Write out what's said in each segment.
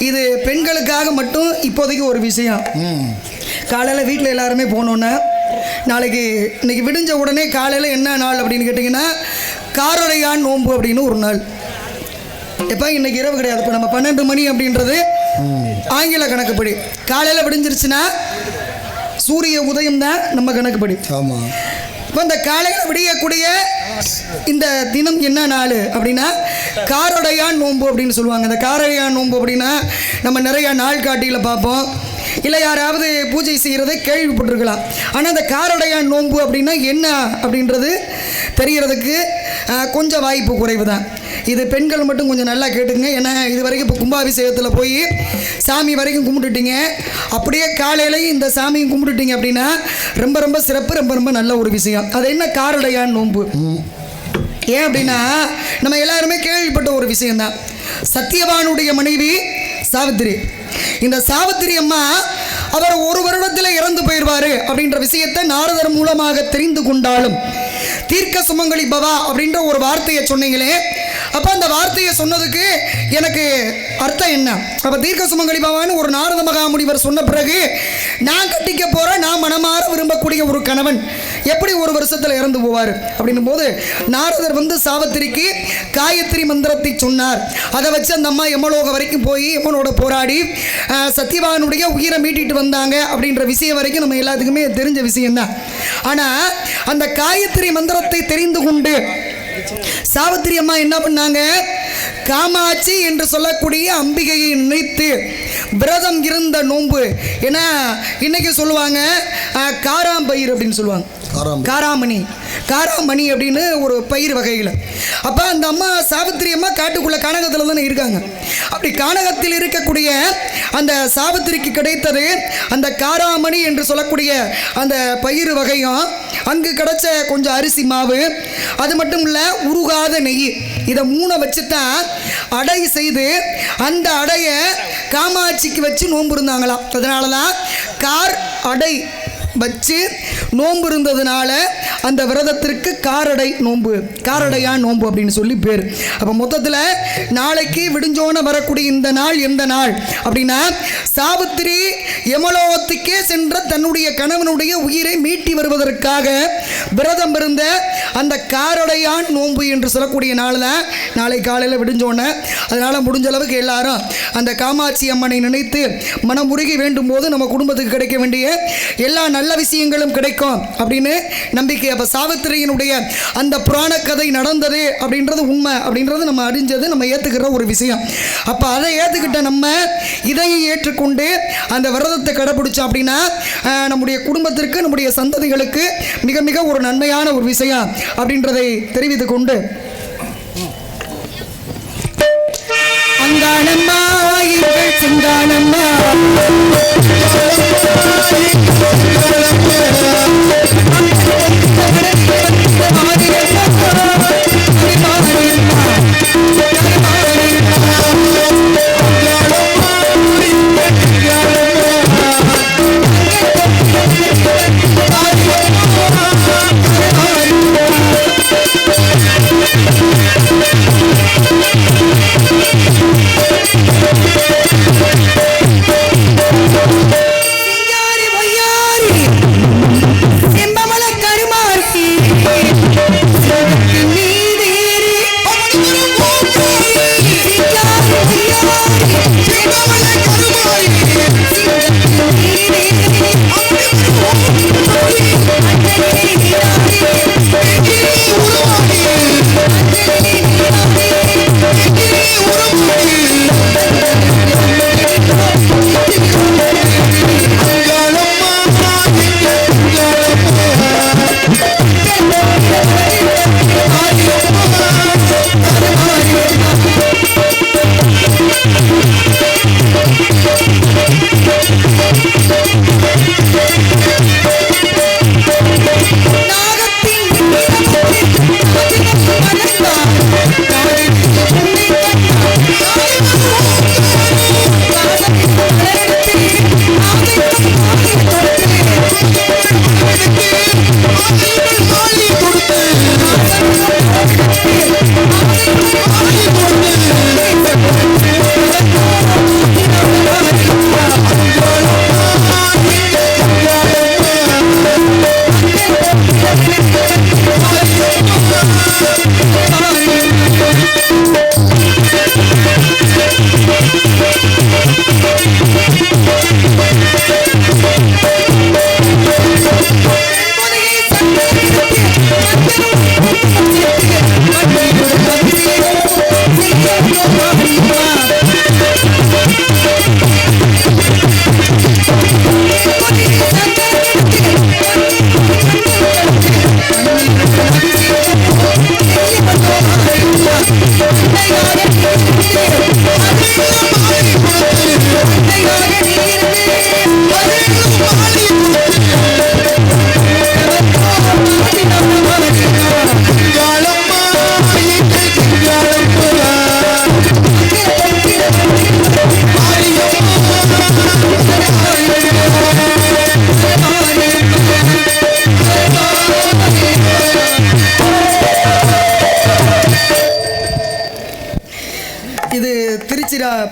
இது பெண்களுக்காக மட்டும் இப்போதைக்கு ஒரு விஷயம். காலையில் வீட்டில் எல்லாருமே போனோன்னே இன்னைக்கு விடிஞ்ச உடனே காலையில் என்ன நாள் அப்படின்னு கேட்டிங்கன்னா காரடையான் நோன்பு அப்படின்னு ஒரு நாள். எப்போ இன்னைக்கு இரவு கிடையாது. இப்போ நம்ம 12 மணி அப்படின்றது ஆங்கில கணக்குப்படி. காலையில் விடிஞ்சிருச்சுன்னா சூரிய உதயம் தான் நம்ம கணக்குப்படி. ஆமாம். இப்போ இந்த காலையில் விடியக்கூடிய இந்த தினம் என்ன நாள் அப்படின்னா காரடையான் நோன்பு அப்படின்னு சொல்லுவாங்க. இந்த காரடையான் நோன்பு அப்படின்னா நம்ம நிறையா நாள் காட்டியில் பார்ப்போம், இல்லை யாராவது பூஜை செய்கிறதை கேள்விப்பட்டிருக்கலாம். ஆனால் இந்த காரடையான் நோன்பு அப்படின்னா என்ன அப்படின்றது தெரிகிறதுக்கு கொஞ்சம் வாய்ப்பு குறைவு தான். இது பெண்கள் மட்டும் கொஞ்சம் நல்லா கேட்டுங்க. ஏன்னா இது வரைக்கும் இப்போ கும்பாபிஷேகத்தில் போய் சாமி வரைக்கும் கும்பிட்டுட்டீங்க, அப்படியே காலையிலையும் இந்த சாமியும் கும்பிட்டுட்டீங்க அப்படின்னா ரொம்ப ரொம்ப சிறப்பு, ரொம்ப ரொம்ப நல்ல ஒரு விஷயம். அது என்ன காரடையான் நோன்பு? ஏன் அப்படின்னா நம்ம எல்லாருமே கேள்விப்பட்ட ஒரு விஷயம்தான். சத்தியவானுடைய மனைவி சாவித்திரி. இந்த சாவித்திரி அம்மா அவர் ஒரு வருடத்தில் இறந்து போயிடுவார் அப்படின்ற விஷயத்தை நாரதர் மூலமாக தெரிந்து கொண்டாலும் தீர்க்க சுமங்கலி பவா அப்படின்ற ஒரு வார்த்தையை சொன்னீங்களே, அப்போ அந்த வார்த்தையை சொன்னதுக்கு எனக்கு அர்த்தம் என்ன? அப்போ தீர்க்க சுமங்கலி பவான்னு ஒரு நாரத மகாமுனிவர் சொன்ன பிறகு நான் கட்டிக்க போகிற நான் மனமாற விரும்பக்கூடிய ஒரு கணவன் எப்படி ஒரு வருஷத்தில் இறந்து போவார் அப்படின்னும் போது நாரதர் சாவித்திரிக்கு காயத்ரி மந்திரத்தை சொன்னார். அதை வச்சு அந்த அம்மா யமலோக வரைக்கும் போய் யமனோட போராடி சத்தியவானுடைய உயிரை மீட்டிட்டு வந்தாங்க அப்படின்ற விஷயம் வரைக்கும் நம்ம எல்லாத்துக்குமே தெரிஞ்ச விஷயம்தான். ஆனால் அந்த காயத்ரி மந்திரத்தை தெரிந்து கொண்டு சாவித்திரி அம்மா என்ன பண்ணாங்க? காமாட்சி என்று சொல்லக்கூடிய அம்பிகையை நினைத்து விரதம் இருந்த நோன்பு. ஏன்னா இன்னைக்கு சொல்லுவாங்க காராம்பயிர் அப்படின்னு சொல்லுவாங்க, காராமணி அப்படின்னு ஒரு பயிர் வகையில். அப்போ அந்த அம்மா சாவித்திரி அம்மா காட்டுக்குள்ள கானகத்தில் தானே இருக்காங்க. அப்படி கானகத்தில் இருக்கக்கூடிய அந்த சாவித்திரிக்கு கிடைத்தது அந்த காராமணி என்று சொல்லக்கூடிய அந்த பயிர் வகையும், அங்கு கிடைச்ச கொஞ்சம் அரிசி மாவு, அது மட்டும் இல்லை உருகாத நெய், இதை 3 வச்சு தான் அடை செய்து அந்த அடையை காமாட்சிக்கு வச்சு நோன்பு இருந்தாங்களாம். அதனால தான் கார் அடை வச்சு நோன்பு இருந்ததுனால அந்த விரதத்திற்கு காரடை நோன்பு, காரடையான் நோன்பு அப்படின்னு சொல்லி பேர். அப்போ மொத்தத்தில் நாளைக்கு விடிஞ்சோன்னு வரக்கூடிய இந்த நாள் எந்த நாள் அப்படின்னா சாவித்திரி யமலோகத்துக்கே சென்ற தன்னுடைய கணவனுடைய உயிரை மீட்டி வருவதற்காக விரதம் இருந்த அந்த காரடையான் நோன்பு என்று சொல்லக்கூடிய நாள் தான் நாளை காலையில் விடிஞ்சோன்னு. அதனால் முடிஞ்ச அளவுக்கு எல்லாரும் அந்த காமாட்சி அம்மனை நினைத்து மனமுருகி வேண்டும் போது நம்ம குடும்பத்துக்கு கிடைக்க வேண்டிய எல்லா நல்ல விஷயங்களும் கிடைக்கும் அப்படின்னு நம்பிக்கை. அப்போ சாவித்திரியினுடைய அந்த புராண கதை நடந்தது அப்படின்றது உண்மை அப்படின்றது நம்ம அறிஞ்சது, நம்ம ஏற்றுக்கிற ஒரு விஷயம். அப்போ அதை ஏற்றுக்கிட்ட நம்ம இதையும் ஏற்றுக்கொண்டு அந்த விரதத்தை கடைபிடிச்சோம் அப்படின்னா நம்முடைய குடும்பத்திற்கு நம்முடைய சந்ததிகளுக்கு மிக மிக ஒரு நன்மையான ஒரு விஷயம் அப்படின்றதை தெரிவித்து கொண்டு அங்காளம்மா எங்கள் சிங்காளம்மா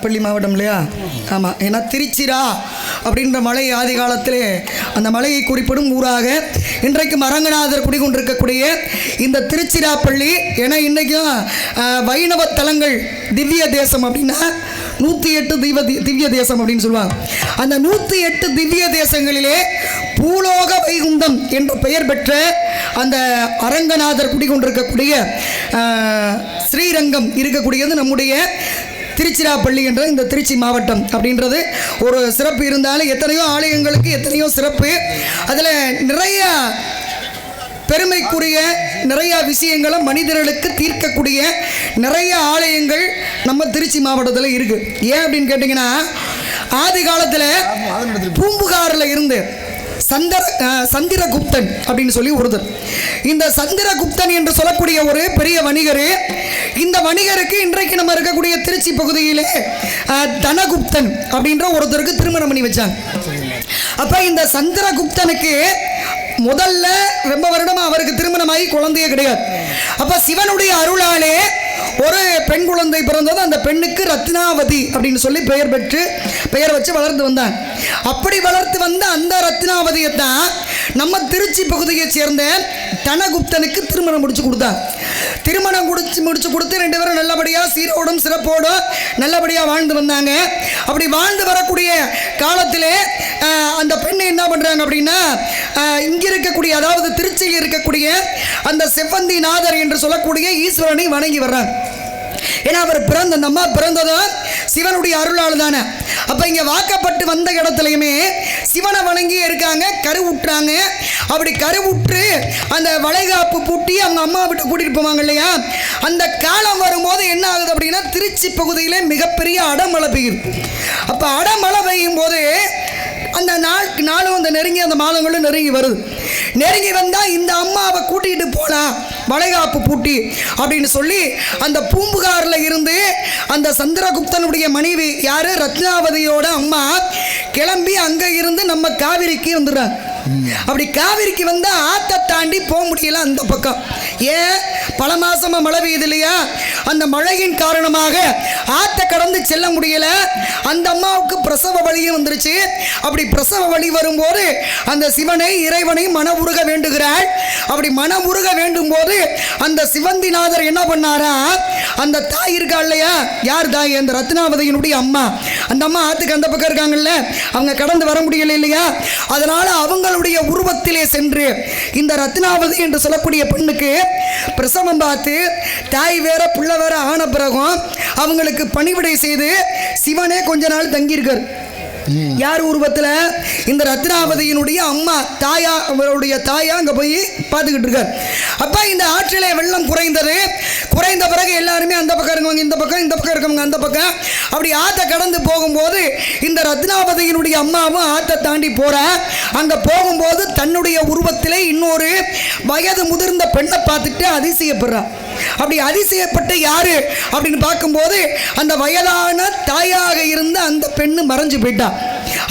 திருச்சிராப்பள்ளி மாவட்டம் இல்லையா? ஆமாம். ஏன்னா திருச்சிரா அப்படின்ற மலை ஆதி காலத்திலே அந்த மலையை குறிப்பிடும் ஊராக இன்றைக்கும் அரங்கநாதர் குடிகொண்டிருக்கக்கூடிய இந்த திருச்சிராப்பள்ளி, ஏன்னா இன்றைக்கும் வைணவ தலங்கள் திவ்ய தேசம் அப்படின்னா 108 திவ்ய தேசம் அப்படின்னு சொல்லுவாங்க. அந்த 108 திவ்ய தேசங்களிலே பூலோக வைகுந்தம் என்ற பெயர் பெற்ற அந்த அரங்கநாதர் குடிகொண்டிருக்கக்கூடிய ஸ்ரீரங்கம் இருக்கக்கூடியது நம்முடைய திருச்சிராப்பள்ளி என்ற இந்த திருச்சி மாவட்டம் அப்படின்றது ஒரு சிறப்பு. இருந்தாலும் எத்தனையோ ஆலயங்களுக்கு எத்தனையோ சிறப்பு, அதில் நிறைய பெருமைக்குரிய நிறைய விஷயங்களை மனிதர்களுக்கு தீர்க்கக்கூடிய நிறைய ஆலயங்கள் நம்ம திருச்சி மாவட்டத்தில் இருக்கு. ஏன் அப்படின்னு கேட்டிங்கன்னா, ஆதி காலத்தில் பூம்புகாரில் இருந்து சந்திரகுப்தன் அப்படின்னு சொல்லி ஒருத்தர், இந்த சந்திரகுப்தன் என்று சொல்லக்கூடிய ஒரு பெரிய வணிகர், இந்த வணிகருக்கு இன்றைக்கு நம்ம இருக்கக்கூடிய திருச்சி பகுதியிலே தனகுப்தன் அப்படின்ற ஒருத்தருக்கு திருமணம் பண்ணி வச்சாங்க. அப்ப இந்த சந்திரகுப்தனுக்கு முதல்ல ரொம்ப வருடமா அவருக்கு திருமணமாகி குழந்தையே கிடையாது. அப்ப சிவனுடைய அருளாலே ஒரு பெண் குழந்தை பிறந்தது. அந்த பெண்ணுக்கு ரத்னாவதி அப்படின்னு சொல்லி பெயர் வச்சு வளர்ந்து வந்தாங்க. அப்படி வளர்த்து வந்த அந்த ரத்னாவதியை தான் நம்ம திருச்சி பகுதியை சேர்ந்த தனகுப்தனுக்கு திருமணம் முடிச்சு கொடுத்தாங்க. திருமணம் முடிச்சு கொடுத்து 2 பேரும் நல்லபடியாக சீரோடும் சிறப்போடும் நல்லபடியாக வாழ்ந்து வந்தாங்க. அப்படி வாழ்ந்து வரக்கூடிய காலத்திலே அந்த பெண்ணை என்ன பண்ணுறாங்க அப்படின்னா, இங்கே இருக்கக்கூடிய, அதாவது திருச்சியில் இருக்கக்கூடிய அந்த செவ்வந்தி நாதர் என்று சொல்லக்கூடிய ஈஸ்வரனை வணங்கி வர்றாங்க. ஏன்னா அவர் அந்த அம்மா பிறந்ததும் சிவனுடைய அருளால் தானே. அப்போ இங்கே வாக்கப்பட்டு வந்த இடத்துலையுமே சிவனை வணங்கியே இருக்காங்க, கருவுற்றாங்க. அப்படி கருவுற்று அந்த வளைகாப்பு பூட்டி அவங்க அம்மா விட்டு கூட்டிகிட்டு போவாங்க இல்லையா, அந்த காலம் வரும்போது என்ன ஆகுது அப்படின்னா, திருச்சி பகுதியில் மிகப்பெரிய அடமழை பெய்யுது. அப்போ அடமழை பெய்யும் போது அந்த நாளும் அந்த அந்த மாதங்களும் நெருங்கி வருது. நெருங்கி வந்தால் இந்த அம்மாவை கூட்டிகிட்டு போகலாம் வளைகாப்பு பூட்டி அப்படின்னு சொல்லி அந்த பூம்புகாரில் இருந்து அந்த சந்திரகுப்தனுடைய மனைவி யார், ரத்னாவதியோட அம்மா கிளம்பி அங்கே இருந்து நம்ம காவிரிக்கு வந்துடுறாங்க. அப்படி காவிரிக்கு வந்து ஆற்றை தாண்டி போக முடியல அந்த பக்கம். ஏன், பல மாசமா மழை பெய்யுது இல்லையா, அந்த மழையின் காரணமாக ஆற்றை கடந்து செல்ல முடியல. அந்த அம்மாவுக்கு பிரசவ வலியும் வந்துருச்சு. அப்படி பிரசவ வலி வரும்போது அந்த சிவனை இறைவனை மனமுருக வேண்டுகிறாள். அப்படி மனமுருக வேண்டும் போது அந்த சிவந்திநாதர் என்ன பண்ணாரா, அந்த தாய் இருக்கா இல்லையா, யார் தாய், அந்த ரத்னாவதியினுடைய அம்மா. அந்த அம்மா ஆற்றுக்கு அந்த பக்கம் இருக்காங்கல்ல, அவங்க கடந்து வர முடியல இல்லையா, அதனால அவங்களுடைய உருவத்திலே சென்று இந்த ரத்னாவதி என்று சொல்லக்கூடிய பெண்ணுக்கு பிரசவம் பார்த்து தாய் வேற பிள்ளை வேற ஆன பிறகும் அவங்களுக்கு பணிவிடை செய்து சிவனே கொஞ்ச நாள் தங்கியிருக்கார். யார் உருவத்தில், இந்த ரத்னாவதியினுடைய அம்மா தாயா, அவருடைய தாயா அங்கே போய் பார்த்துக்கிட்டு இருக்கார். அப்போ இந்த ஆற்றிலே வெள்ளம் குறைந்த பிறகு எல்லாருமே அந்த பக்கம் இருக்கவங்க இந்த பக்கம், இந்த பக்கம் இருக்கவங்க அந்த பக்கம், அப்படி ஆற்றை கடந்து போகும்போது இந்த ரத்னாவதியினுடைய அம்மாவும் ஆற்றை தாண்டி போற. அங்கே போகும்போது தன்னுடைய உருவத்திலே இன்னொரு வயது முதிர்ந்த பெண்ணை பார்த்துட்டு அதிசயப்படுறா. அப்படி அதிசயப்பட்டு யாரு அப்படின்னு பார்க்கும்போது அந்த வயதான தாயாக இருந்த அந்த பெண்ணு மறைஞ்சு போயிட்டா.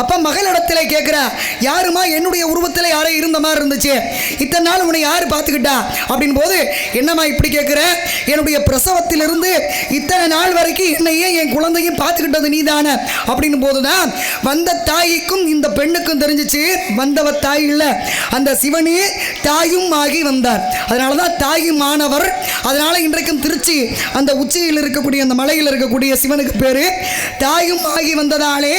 அப்ப மகளிடத்தில் கேட்கிறா, யாருமா, என்னுடைய உருவத்தில் யாரே இருந்த மாதிரி இருந்துச்சு, இத்தனை நாள் உன்னை யாரு பார்த்துக்கிட்டா அப்படின்னு போது, என்னம்மா இப்படி கேட்கிற, என்னுடைய பிரசவத்திலிருந்து இத்தனை நாள் வரைக்கும் என்னையே என் குழந்தையும் பார்த்துக்கிட்டது நீதானே அப்படின்னு போதுதான் வந்த தாய்க்கும் இந்த பெண்ணுக்கும் தெரிஞ்சிச்சு, வந்தவ தாய் இல்லை, அந்த சிவனே தாயும் ஆகி வந்தார். அதனாலதான் தாயும் ஆனவர். அதனால இன்றைக்கும் திருச்சி அந்த உச்சியில் இருக்கக்கூடிய அந்த மலையில் இருக்கக்கூடிய சிவனுக்கு பேரு தாயும் ஆகி வந்ததாலே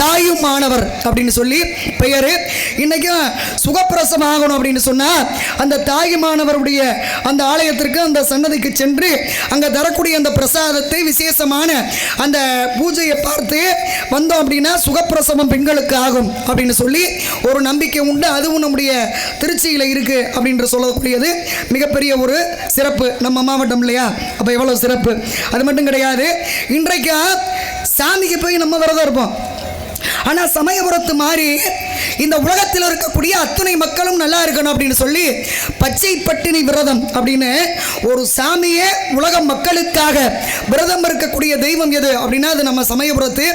தாயும் ஆனவர் அப்படின்னு சொல்லி பெயரு. இன்னைக்கும் சுகப்பிரசவம் ஆகணும் அப்படின்னு சொன்னா அந்த தாயுமானவருடைய அந்த ஆலயத்திற்கு, அந்த சன்னதிக்கு சென்று அங்க தரக்கூடிய அந்த பிரசாதத்தை, விசேஷமான அந்த பூஜையை பார்த்து வந்தோம் அப்படின்னா சுகப்பிரசவம் பெண்களுக்கு ஆகும் அப்படின்னு சொல்லி ஒரு நம்பிக்கை உண்டு. அதுவும் நம்முடைய திருச்சியில் இருக்கு அப்படின்னு சொல்லக்கூடியது மிகப்பெரிய ஒரு சிறப்பு நம்ம மாவட்டம் இல்லையா. அப்ப எவ்வளவு சிறப்பு. அது மட்டும் கிடையாது, இன்றைக்கு சாமிக்கு போய் நம்ம விரதம் இருப்போம். ஆனால் சமயபுரத்து மாதிரி இந்த உலகத்தில் இருக்கக்கூடிய அத்தனை மக்களும் நல்லா இருக்கணும் அப்படின்னு சொல்லி பச்சை பட்டினி விரதம் அப்படின்னு ஒரு சாமியே உலக மக்களுக்காக விரதம் இருக்கக்கூடிய தெய்வம் எது அப்படின்னா அது நம்ம சமயபுரத்து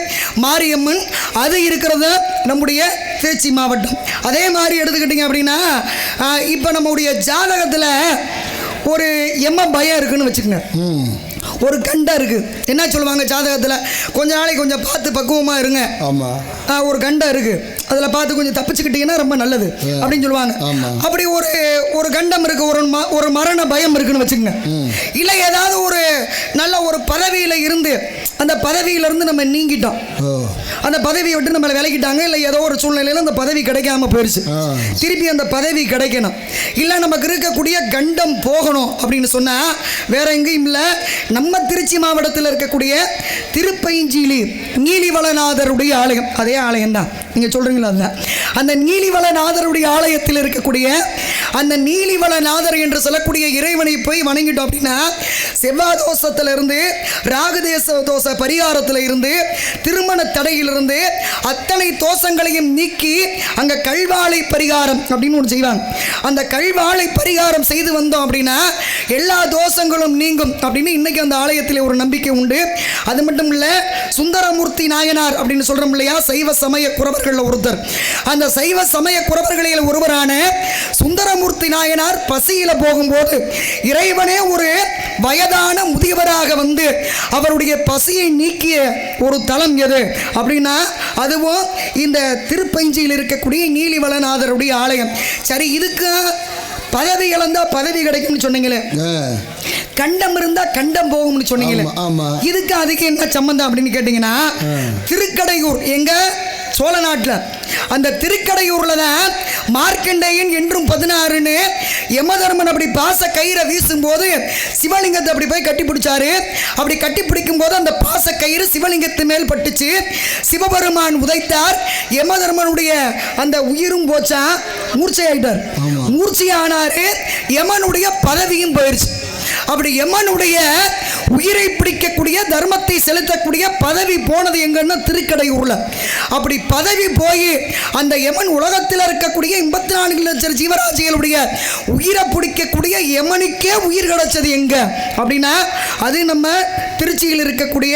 மாரியம்மன். அது இருக்கிறது நம்முடைய திருச்சி மாவட்டம். அதே மாதிரி எடுத்துக்கிட்டிங்க அப்படின்னா இப்போ நம்முடைய ஜாதகத்தில் ஒரு பயம் இருக்குன்னு வச்சுக்கோங்க. ஒரு கண்டம் இருக்குது. என்ன சொல்லுவாங்க ஜாதகத்தில், கொஞ்ச நாளைக்கு கொஞ்சம் பார்த்து பக்குவமாக இருங்க. ஆமாம். ஒரு கண்டம் இருக்குது, அதில் பார்த்து கொஞ்சம் தப்பிச்சுக்கிட்டீங்கன்னா ரொம்ப நல்லது அப்படின்னு சொல்லுவாங்க. அப்படி ஒரு கண்டம் இருக்குது, ஒரு மரண பயம் இருக்குன்னு வச்சுக்கோங்க. இல்லை ஏதாவது ஒரு நல்ல ஒரு பதவியில் இருந்து அந்த பதவியிலிருந்து நம்ம நீங்கிட்டோம், அந்த பதவியை விட்டு நம்மளை விலகிட்டாங்க, இல்லை ஏதோ ஒரு சூழ்நிலையில் அந்த பதவி கிடைக்காம போயிடுச்சு, திருப்பி அந்த பதவி கிடைக்கணும், இல்லை நமக்கு இருக்கக்கூடிய கண்டம் போகணும் அப்படின்னு சொன்னால் வேற எங்கேயும் இல்லை, நம்ம திருச்சி மாவட்டத்தில் இருக்கக்கூடிய திருப்பைஞ்சீலி நீலிவளநாதருடைய ஆலயம். அதே ஆலயம் தான் நீங்கள் சொல்கிறீங்களா? அதுதான் அந்த நீலிவளநாதருடைய ஆலயத்தில் இருக்கக்கூடிய அந்த நீலிவளநாதர் என்று சொல்லக்கூடிய இறைவனை போய் வணங்கிட்டோம் அப்படின்னா செவ்வாய் தோஷத்திலிருந்து, ராகுதேச தோஷ பரிகாரத்தில் இருந்து, திருமண தடையிலிருந்து அத்தனை தோஷங்களையும் நீக்கி அங்கே கல்வாழை பரிகாரம் அப்படின்னு ஒன்று செய்வாங்க. அந்த கல்வாழை பரிகாரம் செய்து வந்தோம் அப்படின்னா எல்லா தோஷங்களும் நீங்கும் அப்படின்னு இன்னைக்கு அந்த ஆலயத்தில் ஒரு நம்பிக்கை உண்டு. அது மட்டும் இல்லை, சுந்தரமூர்த்தி நாயனார் அப்படின்னு சொல்கிறோம் இல்லையா, சைவ சமய குறவர்கள் ஒருத்தர். அந்த சைவ சமய குறவர்களில் ஒருவரான சுந்தரமூர்த்தி நாயனார் பசியில் போகும்போது இறைவனே ஒரு வயதான முதியவராக வந்து அவருடைய பசியை நீக்கிய ஒரு தலம் எது அப்படின்னா அதுவும் இந்த திருப்பைஞ்சியில் இருக்கக்கூடிய நீலிவளநாதருடைய ஆலயம். சரி, இதுக்கு பதவி இழந்தா பதவி கிடைக்கும்னு சொன்னீங்களே, கண்டம் இருந்தா கண்டம் போகும்னு சொன்னீங்களே, இதுக்கு அதுக்கு என்ன சம்பந்தம் அப்படின்னு கேட்டீங்கன்னா, திருக்கடையூர் எங்க சோழ நாட்டில் அந்த திருக்கடையூரில் தான் மார்க்கண்டேயன் என்றும் 16ன்னு யமதர்மன் அப்படி பாச கயிறை வீசும்போது சிவலிங்கத்தை அப்படி போய் கட்டி பிடிச்சாரு. அப்படி கட்டி பிடிக்கும் போது அந்த பாச கயிறு சிவலிங்கத்து மேல் பட்டுச்சு. சிவபெருமான் உதைத்தார். யமதர்மனுடைய அந்த உயிரும் போச்சா, மூர்ச்சையாயிட்டார். மூர்ச்சையானாரு. யமனுடைய பதவியும் போயிடுச்சு. அப்படி யமனுடைய உயிரை பிடிக்கக்கூடிய தர்மத்தை செலுத்தக்கூடிய பதவி போனது எங்கன்னா திருக்கடையூர்ல. அப்படி பதவி போய் அந்த யமன் உலகத்தில் இருக்கக்கூடிய 84 லட்சம் ஜீவராசிகளுடைய உயிரை பிடிக்கக்கூடிய யமனுக்கே உயிர் கிடைச்சது எங்க அப்படின்னா அது நம்ம திருச்சியில் இருக்கக்கூடிய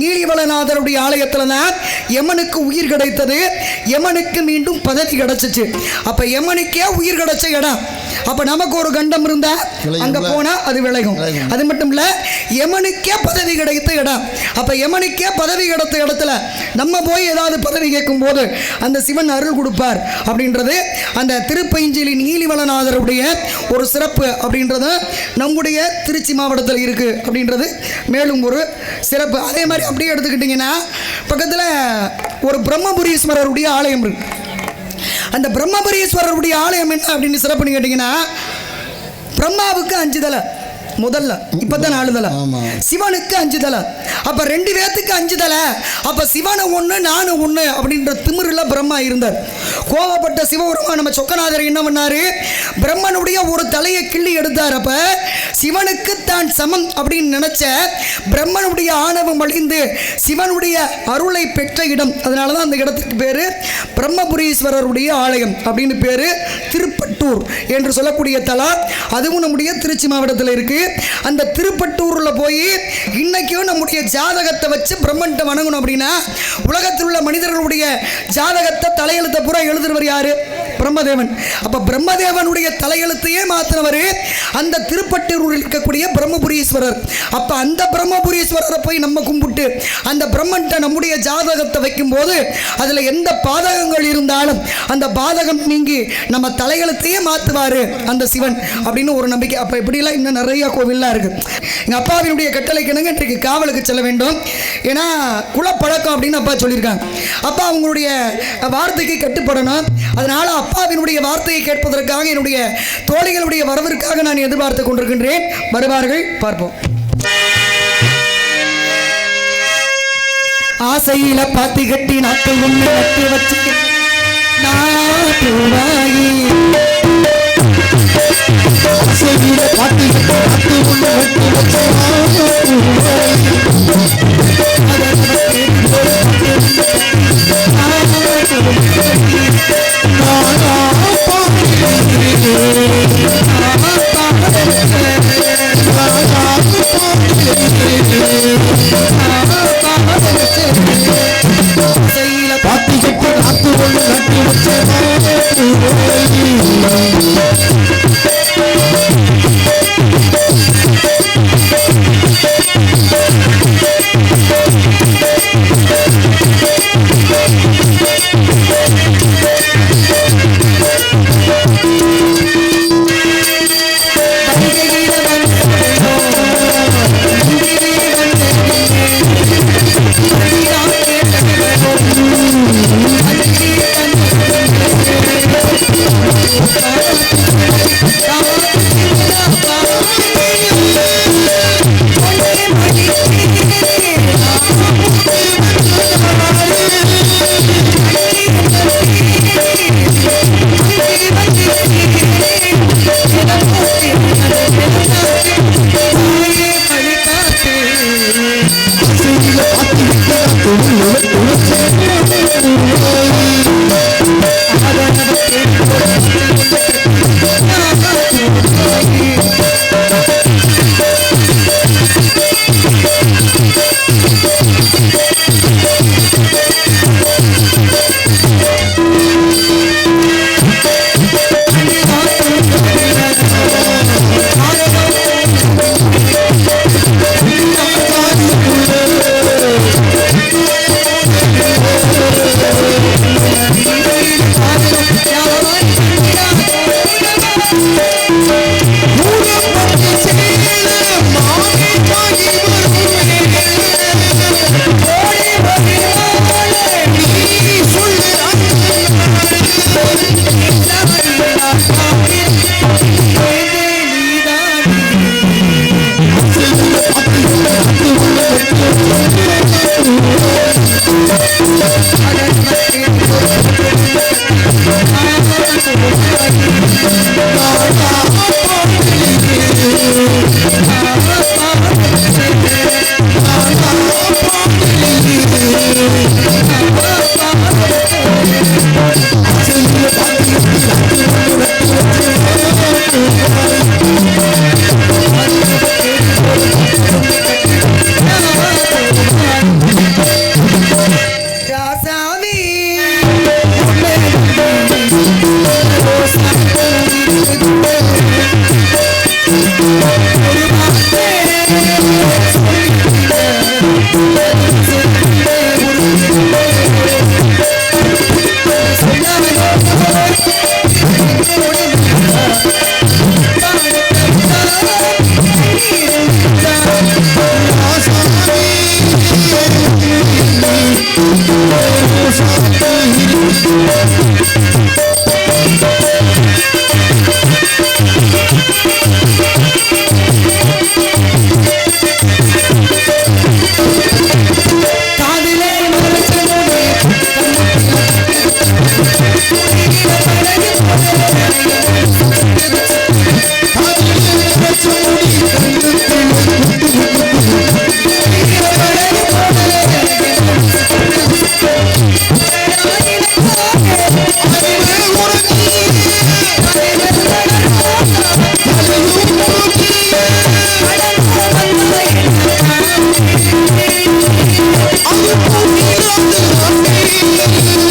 நீலிவளநாதருடைய ஆலயத்தில் தான் யமனுக்கு உயிர் கிடைத்தது. யமனுக்கு மீண்டும் பதவி கிடைச்சிச்சு. அப்ப யமனுக்கே உயிர் கிடைச்ச இடம். அப்ப நமக்கு ஒரு கண்டம் இருந்தா அங்க போனா அது விளையும். அது மட்டும் இல்ல, யமனுக்கே பதவி கிடைத்த இடம். அப்ப யமனுக்கே பதவி கிடைத்த இடத்துல நம்ம போய் ஏதாவது பதவி கேட்கும் போது அந்த சிவன் அருள் கொடுப்பார் அப்படின்றது அந்த திருப்பைஞ்சிலி நீலிவளநாதருடைய ஒரு சிறப்பு அப்படின்றது நம்முடைய திருச்சி மாவட்டத்தில் இருக்கு அப்படின்றது மேலும் ஒரு சிறப்பு. அதே மாதிரி அப்படியே எடுத்துக்கிட்டீங்கன்னா பக்கத்தில் ஒரு பிரம்மபுரீஸ்வரருடைய ஆலயம் இருக்கு. அந்த பிரம்மபுரீஸ்வரருடைய ஆலயம் என்ன அப்படின்னு சிறப்புன்னு கேட்டீங்கன்னா, பிரம்மாவுக்கு 5 தலை முதல்ல, இப்பதான் 4 தலை, சிவனுக்கு 5 தலை. அப்ப 2 பேத்துக்கு 5 தலை. அப்ப சிவனை 1 நானு 1 அப்படின்ற திமிருல பிரம்மா இருந்தார். கோவப்பட்ட சிவபெருமான் நம்ம சொக்கநாதர் என்ன பண்ணாரு, பிரம்மனுடைய ஒரு தலையை கிள்ளி எடுத்தார். அப்ப சிவனுக்கு தான் சமம் அப்படின்னு நினைச்ச பிரம்மனுடைய ஆணவம் அழிந்து சிவனுடைய அருளை பெற்ற இடம். அதனாலதான் அந்த இடத்துக்கு பேரு பிரம்மபுரீஸ்வரருடைய ஆலயம் அப்படின்னு பேரு. திருப்பட்டூர் என்று சொல்லக்கூடிய தலம் அதுவும் நம்முடைய திருச்சி மாவட்டத்தில் இருக்கு. அந்த திருப்பட்டூர்ல போய் இன்னைக்கும் நம்முடைய ஜாதகத்தை வச்சு பிரம்மன்ட்ட வணங்கணும் அப்படின்னா உலகத்தில் உள்ள மனிதர்களுடைய ஜாதகத்தை தலையெழுத்தை பூரா எழுதுறவர் யாரு? பிரம்மதேவன். அப்ப பிரம்மதேவனுடைய தலையெழுத்தையே மாத்தினவர் அந்த திருப்பட்டூரில் இருக்கக்கூடிய பிரம்மபுரீஸ்வரர். அப்ப அந்த பிரம்மபுரீஸ்வரரை போய் நம்ம கும்பிட்டு அந்த பிரம்மன்ட்ட நம்முடைய ஜாதகத்தை வைக்கும் போது அதுல எந்த பாதகங்கள் இருந்தாலும் அந்த பாதகம் நீங்கி நம்ம தலையெழுத்தையே மாத்துவாரு அந்த சிவன் அப்படின்னு ஒரு நம்பிக்கை. அப்ப இப்படிலாம் இன்னும் நிறைய கோவில்லாம் இருக்கு. எங்க அப்பாவினுடைய கட்டளைக்கு இணங்க இன்றைக்கு காவலுக்கு செல்ல வேண்டும். ஏன்னா குலப்பழக்கம் அப்படின்னு அப்பா சொல்லியிருக்காங்க. அப்பா அவங்களுடைய வார்த்தைக்கு கட்டுப்படணும். அதனால அப்பாவினுடைய வார்த்தையை கேட்பதற்காக என்னுடைய தோழிகளுடைய வரவிற்காக நான் எதிர்பார்த்து கொண்டிருக்கின்றேன். வருவார்கள், பார்ப்போம். ஆசையில பாத்தி கட்டி நாட்டு ஒண்ணு நட்டு வச்சு பாட்டி கட்டி ஒண்ணு வெட்டி வச்சு பாட்டி கட்டி நாட்டு ஒண்ணு நட்டு வச்சு I'm